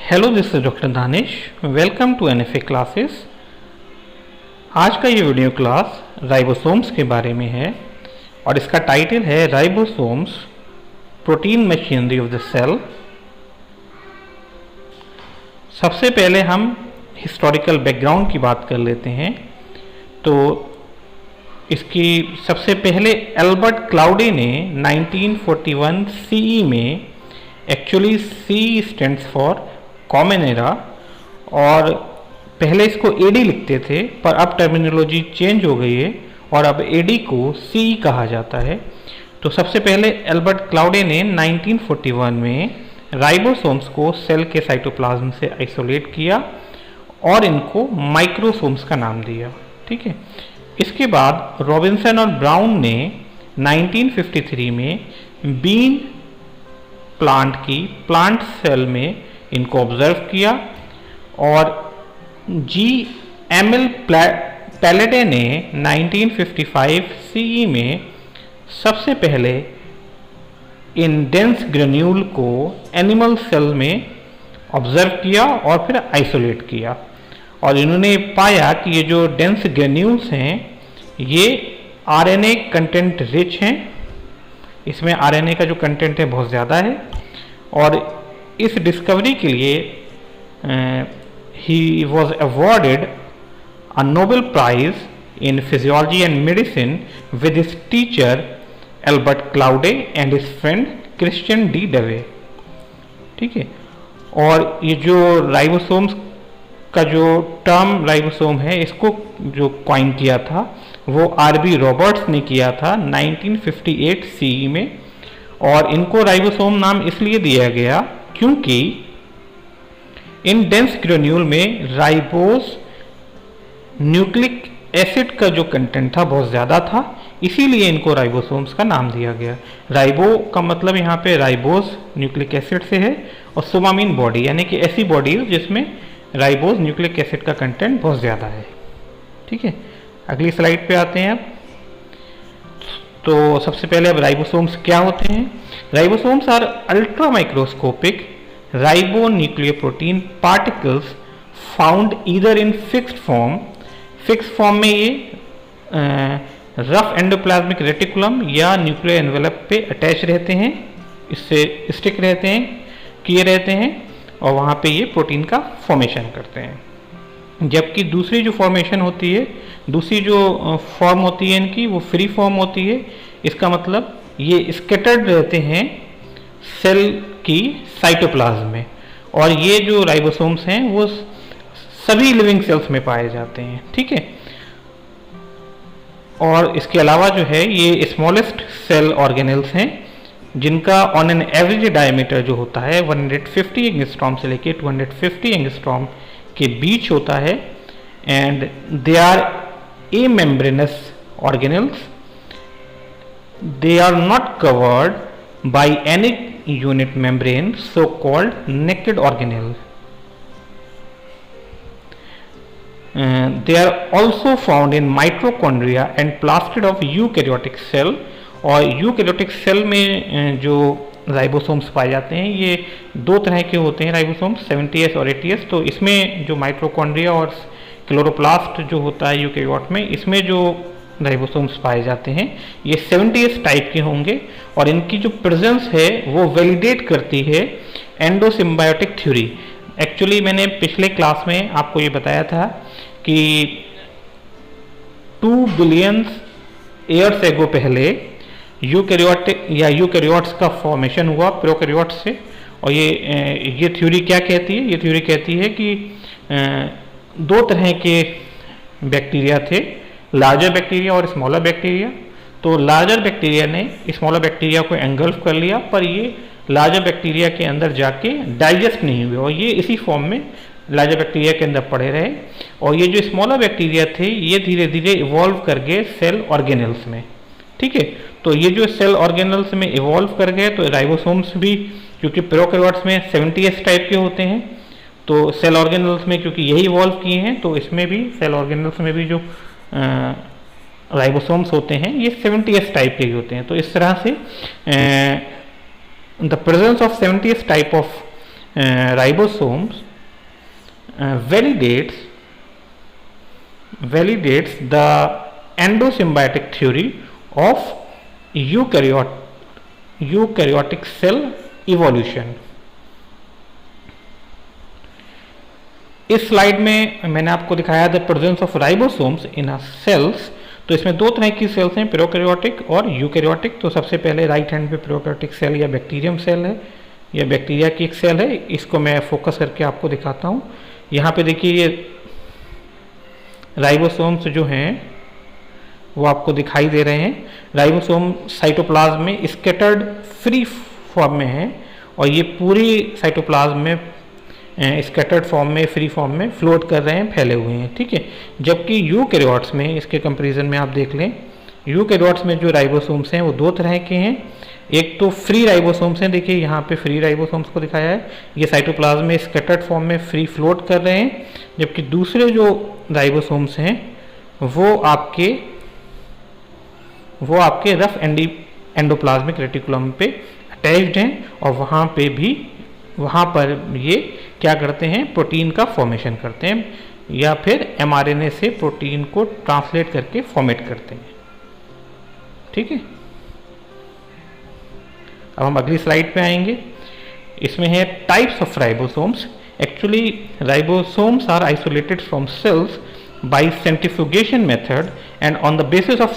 Hello, this is doctor Danish. Welcome to NFA classes. आज का ये वीडियो क्लास राइबोसोम्स के बारे में है और इसका टाइटल है ribosomes protein machinery of the cell. सबसे पहले हम हिस्टोरिकल बैकग्राउंड की बात कर लेते हैं। तो इसकी सबसे पहले एल्बर्ट क्लाउडे ने 1941 सीई में, actually C stands for common era, और पहले इसको एडी लिखते थे पर अब टर्मिनोलॉजी चेंज हो गई है और अब एडी को सी कहा जाता है। तो सबसे पहले एल्बर्ट क्लाउडे ने 1941 में राइबोसोम्स को सेल के साइटोप्लाज्म से आइसोलेट किया और इनको माइक्रोसोम्स का नाम दिया। ठीक है। इसके बाद रॉबिन्सन और ब्राउन ने 1953 में बीन प्लांट की प्लांट सेल में इनको ऑब्जर्व किया और जी.एम.एल. पैलेडे ने 1955 सीई में सबसे पहले इन डेंस ग्रेन्यूल को एनिमल सेल में ऑब्जर्व किया और फिर आइसोलेट किया। और इन्होंने पाया कि ये जो डेंस ग्रेन्यूल्स हैं ये आरएनए कंटेंट रिच हैं, इसमें आरएनए का जो कंटेंट है बहुत ज़्यादा है। और इस डिस्कवरी के लिए ही was awarded a Nobel prize in physiology and medicine with his teacher Albert Claude and his friend Christian de Duve. ठीक है। और ये जो राइबोसोम्स का जो टर्म राइबोसोम है, इसको जो कॉइन किया था वो आर.बी. रॉबर्ट्स ने किया था 1958 सीई में। और इनको राइबोसोम नाम इसलिए दिया गया क्योंकि इन डेंस ग्रेन्यूल में राइबोस न्यूक्लिक एसिड का जो कंटेंट था बहुत ज़्यादा था, इसीलिए इनको राइबोसोम्स का नाम दिया गया। राइबो का मतलब यहाँ पे राइबोस न्यूक्लिक एसिड से है और सोमामीन बॉडी यानी कि ऐसी बॉडीज जिसमें राइबोस न्यूक्लिक एसिड का कंटेंट बहुत ज़्यादा है। ठीक है। अगली स्लाइड पे आते हैं अब। तो सबसे पहले अब राइबोसोम्स क्या होते हैं। Ribosomes are ultra microscopic ribonucleoprotein particles found either in fixed form. Fixed form में ये रफ एंडोप्लाज्मिक रेटिकुलम या न्यूक्लियर एनवेलप पे अटैच रहते हैं, इससे स्टिक रहते हैं, किए रहते हैं और वहाँ पे ये प्रोटीन का फॉर्मेशन करते हैं। जबकि दूसरी जो फॉर्मेशन होती है, दूसरी जो फॉर्म होती है इनकी, वो फ्री फॉर्म होती है। इसका मतलब ये स्कैटर्ड रहते हैं सेल की साइटोप्लाज्म में। और ये जो राइबोसोम्स हैं वो सभी लिविंग सेल्स में पाए जाते हैं। ठीक है। और इसके अलावा जो है ये स्मॉलेस्ट सेल ऑर्गेनेल्स हैं जिनका ऑन एन एवरेज डायमीटर जो होता है 150 एंगस्ट्रॉम से लेके 250 एंगस्ट्रॉम के बीच होता है। And they are amembranous organelles. They are not covered by any unit membrane, so called naked organelle. They are also found in mitochondria and plastid of eukaryotic cell. और यूकैरियोटिक सेल में जो ribosomes पाए जाते हैं ये दो तरह के होते हैं राइबोसोम्स, 70S और 80S। तो इसमें जो माइटोकॉन्ड्रिया और क्लोरोप्लास्ट जो होता है यूकैरियोट में, इसमें जो राइबोसोम्स पाए जाते हैं ये 70S टाइप के होंगे। और इनकी जो प्रेजेंस है वो वैलिडेट करती है एंडोसिम्बायोटिक थ्योरी। एक्चुअली मैंने पिछले क्लास में आपको ये बताया था कि 2 बिलियन ईयर्स एगो पहले यूकैरियोटिक या यूकैरियोट्स का फॉर्मेशन हुआ प्रोकैरियोट्स से। और ये थ्योरी क्या कहती है? ये थ्योरी कहती है कि दो तरह के बैक्टीरिया थे, लार्जर बैक्टीरिया और स्मॉलर बैक्टीरिया। तो लार्जर बैक्टीरिया ने स्मॉलर बैक्टीरिया को एंगल्फ कर लिया, पर ये लार्जर बैक्टीरिया के अंदर जाके डाइजेस्ट नहीं हुए और ये इसी फॉर्म में लार्जर बैक्टीरिया के अंदर पड़े रहे। और ये जो स्मॉलर बैक्टीरिया थे ये धीरे धीरे इवॉल्व कर गए सेल ऑर्गेनल्स में। ठीक है। तो ये जो सेल ऑर्गेनल्स में इवॉल्व कर गए तो राइबोसोम्स भी, क्योंकि प्रोकैरियोट्स में 70S टाइप के होते हैं, तो सेल ऑर्गेनल्स में क्योंकि यही इवॉल्व किए हैं तो इसमें भी सेल ऑर्गेनल्स में भी जो राइबोसोम्स होते हैं ये 70S टाइप के होते हैं। तो इस तरह से the presence of 70S type of ribosomes validates the endosymbiotic theory of eukaryotic cell evolution. इस स्लाइड में मैंने आपको दिखाया the presence of ribosomes in cells. तो इसमें दो तरह की सेल्स हैं, प्रोकैरियोटिक और यूकैरियोटिक। तो सबसे पहले राइट हैंड पे प्रोकैरियोटिक सेल या बैक्टीरियम सेल है, या बैक्टीरिया की एक सेल है। इसको मैं फोकस करके आपको दिखाता हूँ। यहाँ पे देखिए ये राइबोसोम्स जो हैं वो आपको दिखाई दे रहे हैं। राइबोसोम साइटोप्लाज्म में स्कैटर्ड फ्री फॉर्म में है, और ये पूरी साइटोप्लाज्म में स्कैटर्ड फॉर्म में, फ्री फॉर्म में फ्लोट कर रहे हैं, फैले हुए हैं, ठीक है। जबकि यूकैरियोट्स में, इसके कंपैरिजन में आप देख लें, यूकैरियोट्स में जो राइबोसोम्स हैं वो दो तरह के हैं। एक तो फ्री राइबोसोम्स हैं, देखिए यहाँ पे फ्री राइबोसोम्स को दिखाया है, ये साइटोप्लाज्म में स्कैटर्ड फॉर्म में फ्री फ्लोट कर रहे हैं। जबकि दूसरे जो राइबोसोम्स हैं वो आपके रफ एंडोप्लाज्मिक रेटिकुलम पे अटैच्ड हैं, और वहाँ पर ये क्या करते हैं, प्रोटीन का फॉर्मेशन करते हैं, या फिर mRNA से प्रोटीन को ट्रांसलेट करके फॉर्मेट करते हैं, ठीक है। अब हम अगली स्लाइड पे आएंगे। इसमें है types of ribosomes. Actually ribosomes are isolated from cells by centrifugation method and on the basis of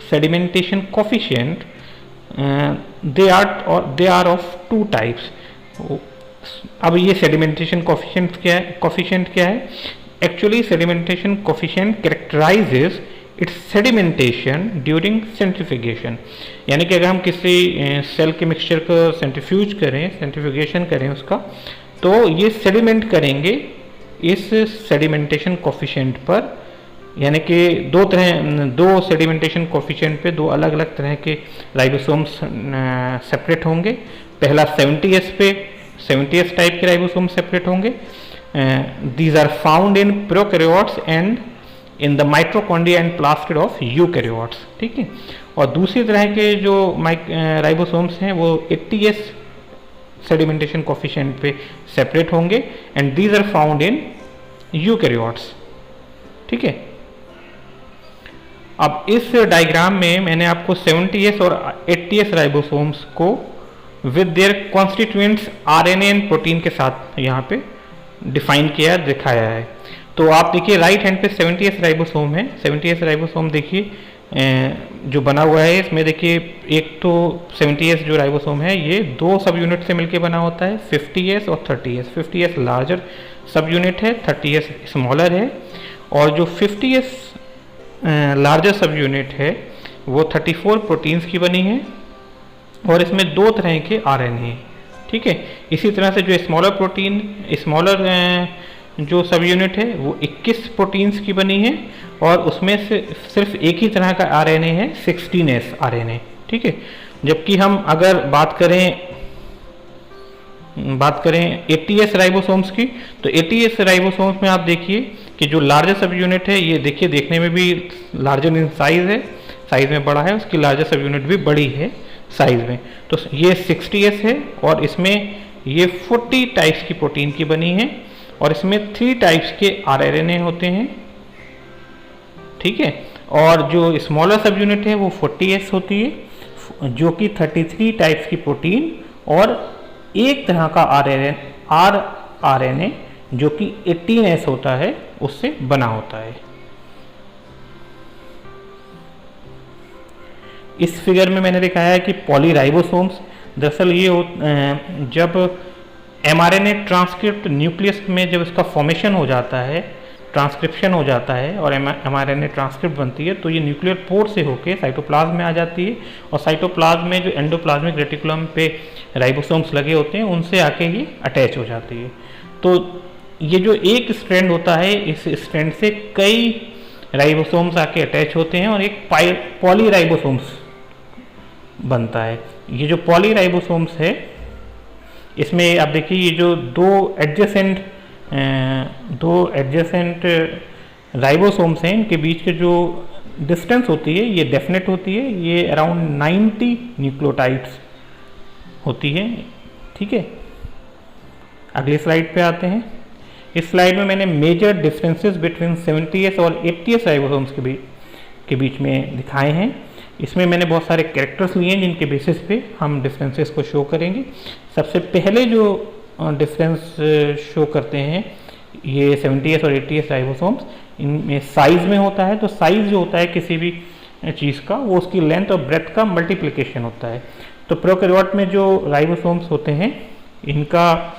sedimentation coefficient they are of two types. अब ये सेडिमेंटेशन कोफिशिएंट क्या है? Actually sedimentation coefficient characterizes its sedimentation during centrifugation. यानी कि अगर हम किसी cell के मिक्सचर को सेंट्रीफ्यूगेशन करें उसका, तो ये सेडिमेंट करेंगे इस सेडिमेंटेशन कोफिशिएंट पर। यानी कि दो सेडिमेंटेशन कोफिशिएंट पे दो अलग अलग तरह के राइबोसोम्स सेपरेट होंगे। पहला 70S पे 70S टाइप के राइबोसोम सेपरेट होंगे। These are found in prokaryotes and in the mitochondria and plastid of eukaryotes, ठीक है। और दूसरी तरह के जो राइबोसोम्स हैं वो 80S सेडिमेंटेशन कोफिशिएंट पे सेपरेट होंगे, and these are found in eukaryotes, ठीक है। अब इस डायग्राम में मैंने आपको 70S और 80S राइबोसोम्स को with their constituents RNA and protein के साथ यहाँ पे डिफाइन किया, दिखाया है। तो आप देखिए राइट हैंड पे 70S राइबोसोम है। 70S राइबोसोम देखिए जो बना हुआ है, इसमें देखिए एक तो 70S जो राइबोसोम है ये दो सब यूनिट से मिलकर बना होता है, 50S और 30S। 50S लार्जर सब यूनिट है, 30S स्मॉलर है। और जो 50S लार्जर सब यूनिट है वो 34 प्रोटीन्स की बनी है, और इसमें दो तरह के RNA है, ठीक है। इसी तरह से जो स्मॉलर जो सब यूनिट है वो 21 प्रोटीन्स की बनी है, और उसमें से सिर्फ एक ही तरह का RNA है, 16S RNA, ठीक है। जबकि हम अगर बात करें 80S राइबोसोम्स की, तो 80S राइबोसोम्स में आप देखिए कि जो लार्जर सब यूनिट है ये देखिए देखने में भी लार्जर इन साइज में बड़ा है, उसकी लार्जर सब यूनिट भी बड़ी है साइज में। तो ये 60S है, और इसमें ये 40 टाइप्स की प्रोटीन की बनी है, और इसमें 3 टाइप्स के RNA होते हैं, ठीक है। और जो स्मॉलर सब यूनिट है वो 40S होती है, जो कि 33 टाइप्स की प्रोटीन और एक तरह का RNA जो कि 18S होता है उससे बना होता है। इस फिगर में मैंने दिखाया है कि पॉलीराइबोसोम्स, दरअसल ये जब mRNA ट्रांसक्रिप्ट न्यूक्लियस में जब इसका फॉर्मेशन हो जाता है, ट्रांसक्रिप्शन हो जाता है और mRNA ट्रांसक्रिप्ट बनती है, तो ये न्यूक्लियर पोर से होके साइटोप्लाज्म में आ जाती है, और साइटोप्लाज्म में जो एंडोप्लाज्मिक रेटिकुलम पे राइबोसोम्स लगे होते हैं उनसे आके ये अटैच हो जाती है। तो ये जो एक स्ट्रैंड होता है, इस स्ट्रैंड से कई राइबोसोम्स आके अटैच होते हैं और एक पॉलीराइबोसोम्स बनता है। ये जो पॉलीराइबोसोम्स है इसमें आप देखिए ये जो दो एडजेसेंट राइबोसोम्स हैं, इनके बीच के जो डिस्टेंस होती है ये डेफिनेट होती है, ये अराउंड 90 न्यूक्लियोटाइड्स होती है, ठीक है। अगली स्लाइड पे आते हैं। इस स्लाइड में मैंने मेजर डिफरेंसेस बिटवीन 70s और 80s राइबोसोम्स के बीच में दिखाए हैं। इसमें मैंने बहुत सारे कैरेक्टर्स लिए हैं जिनके बेसिस पे हम डिफरेंसेस को शो करेंगे। सबसे पहले जो डिफरेंस शो करते हैं ये 70s और 80s राइबोसोम्स, इनमें साइज में होता है। तो साइज जो होता है किसी भी चीज़ का वो उसकी लेंथ और ब्रेथ का मल्टीप्लिकेशन होता है। तो प्रोकैरियोट में जो राइबोसोम्स होते हैं इनका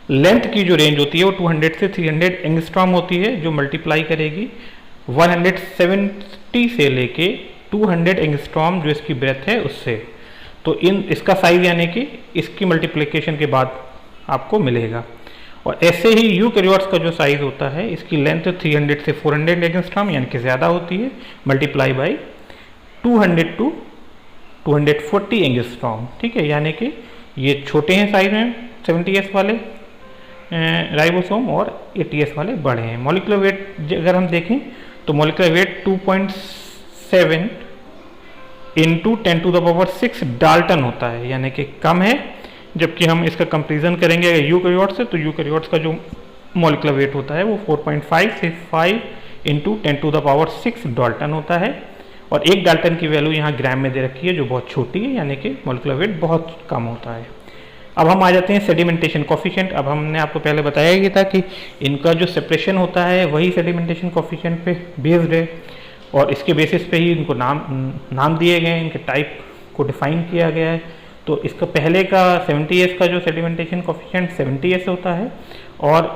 लेंथ की जो रेंज होती है वो 200 से 300 एंगस्ट्रॉम होती है, जो मल्टीप्लाई करेगी 170 से लेके 200 एंगस्ट्रॉम जो इसकी ब्रेथ है उससे। तो इसका साइज यानी कि इसकी मल्टीप्लिकेशन के बाद आपको मिलेगा। और ऐसे ही यूकैरियोट्स का जो साइज होता है इसकी लेंथ 300 से 400 एंगस्ट्रॉम यानी कि ज़्यादा होती है, मल्टीप्लाई बाई 200 टू 240 एंगस्ट्रॉम। ठीक है, यानी कि ये छोटे हैं साइज में 70s वाले राइबोसोम और 80s वाले बड़े हैं। मॉलिक्यूलर वेट अगर हम देखें तो मॉलिक्यूलर वेट 2.7 इंटू 10⁶ डाल्टन होता है, यानी कि कम है। जबकि हम इसका कंपेरिजन करेंगे यूकैरियोट से तो यूकैरियोट्स का जो मॉलिक्यूलर वेट होता है वो 4.5 से 5 इंटू 10⁶ डाल्टन होता है। और एक डाल्टन की वैल्यू यहाँ ग्राम में दे रखी है जो बहुत छोटी है, यानी कि मॉलिक्यूलर वेट बहुत कम होता है। अब हम आ जाते हैं सेडिमेंटेशन कॉफिशिएंट। अब हमने आपको पहले बताया ही था कि इनका जो सेपरेशन होता है वही सेडिमेंटेशन कॉफिशिएंट पे बेस्ड है और इसके बेसिस पे ही इनको नाम दिए गए हैं, इनके टाइप को डिफाइन किया गया है। तो इसका पहले का 70s का जो सेडिमेंटेशन कॉफिशिएंट 70s होता है और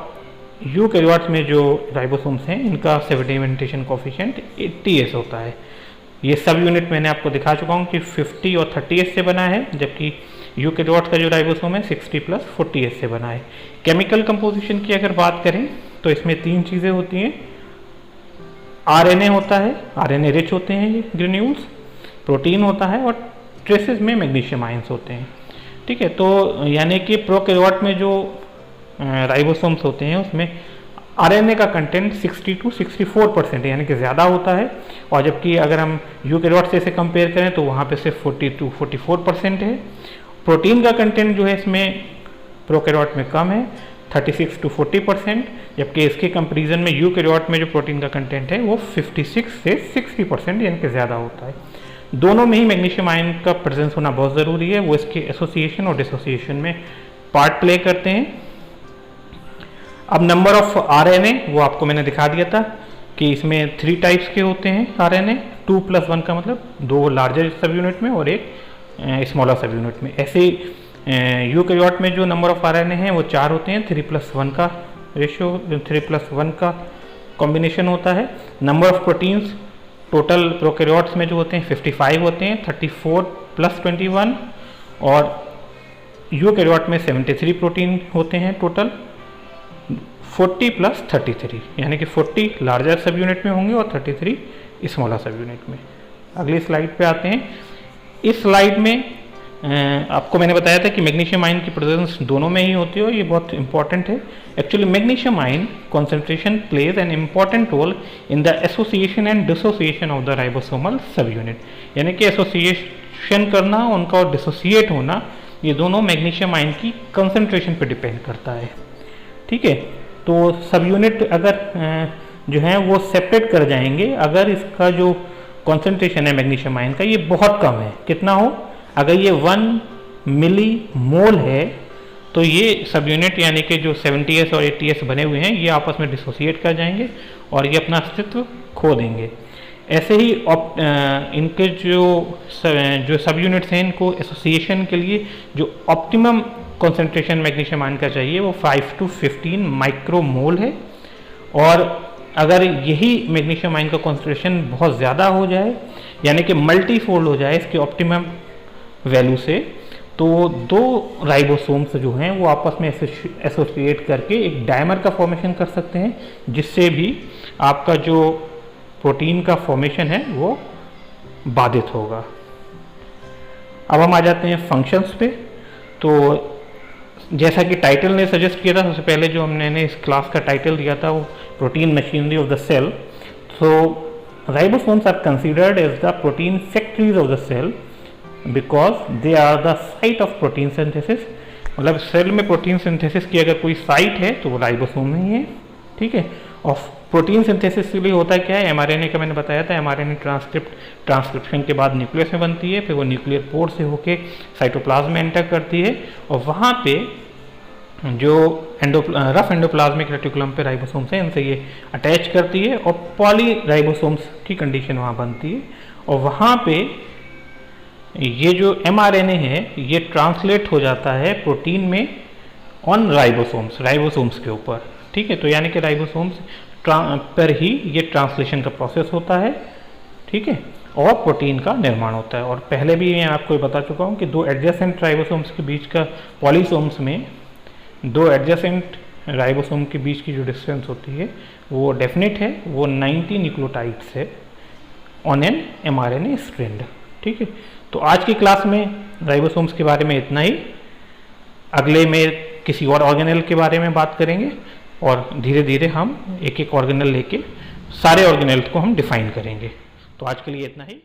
यूकैरियोट्स में जो राइबोसोम्स हैं इनका सेडिमेंटेशन कॉफिशिएंट 80s होता है। ये सब यूनिट मैंने आपको दिखा चुका हूँ कि 50 और 30s से बना है, जबकि यूकैरियोट्स का जो राइबोसोम है 60 प्लस 40s से बना है। केमिकल कंपोजिशन की अगर बात करें तो इसमें 3 चीज़ें होती हैं। आरएनए होता है, आरएनए रिच होते हैं ये ग्रेन्यूल्स, प्रोटीन होता है और ट्रेसेस में मैग्नीशियम आयंस होते हैं। ठीक है, तो यानी कि प्रोकैरियोट में जो राइबोसोम्स होते हैं उसमें आरएनए का कंटेंट 60 to 64% यानी कि ज़्यादा होता है, और जबकि अगर हम यूकैरियोट से इसे कंपेयर करें तो वहाँ पे सिर्फ 40 to 44% है। प्रोटीन का कंटेंट जो है इसमें प्रोकैरियोट में कम है, 36 to 40%, जबकि इसके कंपैरिजन में यूकैरियोट में जो प्रोटीन का कंटेंट है वो 56 से 60% यानी कि ज़्यादा होता है। दोनों में ही मैग्नीशियम आयन का प्रेजेंस होना बहुत ज़रूरी है, वो इसके एसोसिएशन और डिसोसिएशन में पार्ट प्ले करते हैं। अब नंबर ऑफ आरएनए वो आपको मैंने दिखा दिया था कि इसमें 3 टाइप्स के होते हैं आरएनए। 2+1 का मतलब 2 लार्जर सब यूनिट में और एक स्मॉलर सब यूनिट में। ऐसे यूकैरियोट में जो नंबर ऑफ आरएनए हैं वो 4 होते हैं, 3+1 का रेशियो 3+1 का कॉम्बिनेशन होता है। Number of proteins total prokaryotes में जो होते हैं 55 होते हैं, 34 + 21, और यूकैरियोट में 73 प्रोटीन होते हैं टोटल, 40 + 33 यानी कि 40 लार्जर सब यूनिट में होंगे और 33 स्मॉलर सब यूनिट में। अगली स्लाइड पे आते हैं। इस स्लाइड में आपको मैंने बताया था कि मैग्नीशियम आयन की प्रेजेंस दोनों में ही होती है और ये बहुत इंपॉर्टेंट है। Actually magnesium ion concentration plays an important role in the association and dissociation of the ribosomal subunit, यानी कि एसोसिएशन करना उनका और डिसोसिएट होना ये दोनों मैग्नीशियम आयन की कंसंट्रेशन पर डिपेंड करता है। ठीक है, तो सब यूनिट अगर जो है वो सेपरेट कर जाएंगे अगर इसका जो कॉन्सेंट्रेशन है मैग्नीशियम आयन का ये बहुत कम है। कितना हो, अगर ये 1 मिली मोल है तो ये सब यूनिट यानी कि जो 70s और 80s बने हुए हैं ये आपस में डिसोसिएट कर जाएंगे और ये अपना अस्तित्व खो देंगे। ऐसे ही इनके जो सब यूनिट्स हैं इनको एसोसिएशन के लिए जो ऑप्टिमम कॉन्सेंट्रेशन मैग्नीशियम आयन का चाहिए वो 5 to 15 माइक्रोमोल है। और अगर यही मैग्नीशियम आयन का कॉन्सेंट्रेशन बहुत ज़्यादा हो जाए यानी कि मल्टीफोल्ड हो जाए इसके ऑप्टिमम वैल्यू से, तो 2 राइबोसोम्स जो हैं वो आपस में एसोसिएट करके एक डायमर का फॉर्मेशन कर सकते हैं, जिससे भी आपका जो प्रोटीन का फॉर्मेशन है वो बाधित होगा। अब हम आ जाते हैं फंक्शंस पे। तो जैसा कि टाइटल ने सजेस्ट किया था, सबसे पहले जो हमने इस क्लास का टाइटल दिया था वो protein machinery of the cell. So ribosomes are considered as the protein factories of the cell because they are the site of protein synthesis मतलब सेल में प्रोटीन सिंथेसिस की अगर कोई साइट है तो वो राइबोसोम में ही है, ठीक है। और प्रोटीन सिंथेसिस के लिए होता है क्या है, एमआरएनए का मैंने बताया था, एमआरएनए ट्रांसक्रिप्शन के बाद न्यूक्लियस में बनती है, फिर वो न्यूक्लियर पोर से होके साइटोप्लाज्म में एंटर करती है, और वहाँ पे जो रफ एंडोप्लाज्मिक रेटिकुलम पे राइबोसोम्स हैं इनसे ये अटैच करती है, और पॉली राइबोसोम्स की कंडीशन वहाँ बनती है, और वहाँ पे ये जो एमआरएनए है ये ट्रांसलेट हो जाता है प्रोटीन में ऑन राइबोसोम्स के ऊपर, ठीक है। तो यानी कि राइबोसोम्स पर ही ये ट्रांसलेशन का प्रोसेस होता है, ठीक है, और प्रोटीन का निर्माण होता है। और पहले भी मैं आपको बता चुका हूँ कि दो एडजेसेंट राइबोसोम्स के बीच का, पॉलीसोम्स में दो एडजेसेंट राइबोसोम के बीच की जो डिस्टेंस होती है वो डेफिनेट है, वो 90 न्यूक्लियोटाइड्स है ऑन एन एमआरएनए स्ट्रैंड, ठीक है। तो आज की क्लास में राइबोसोम्स के बारे में इतना ही। अगले में किसी और ऑर्गेनेल के बारे में बात करेंगे, और धीरे धीरे हम एक एक ऑर्गेनेल लेके सारे ऑर्गेनेल्स को हम डिफाइन करेंगे। तो आज के लिए इतना ही।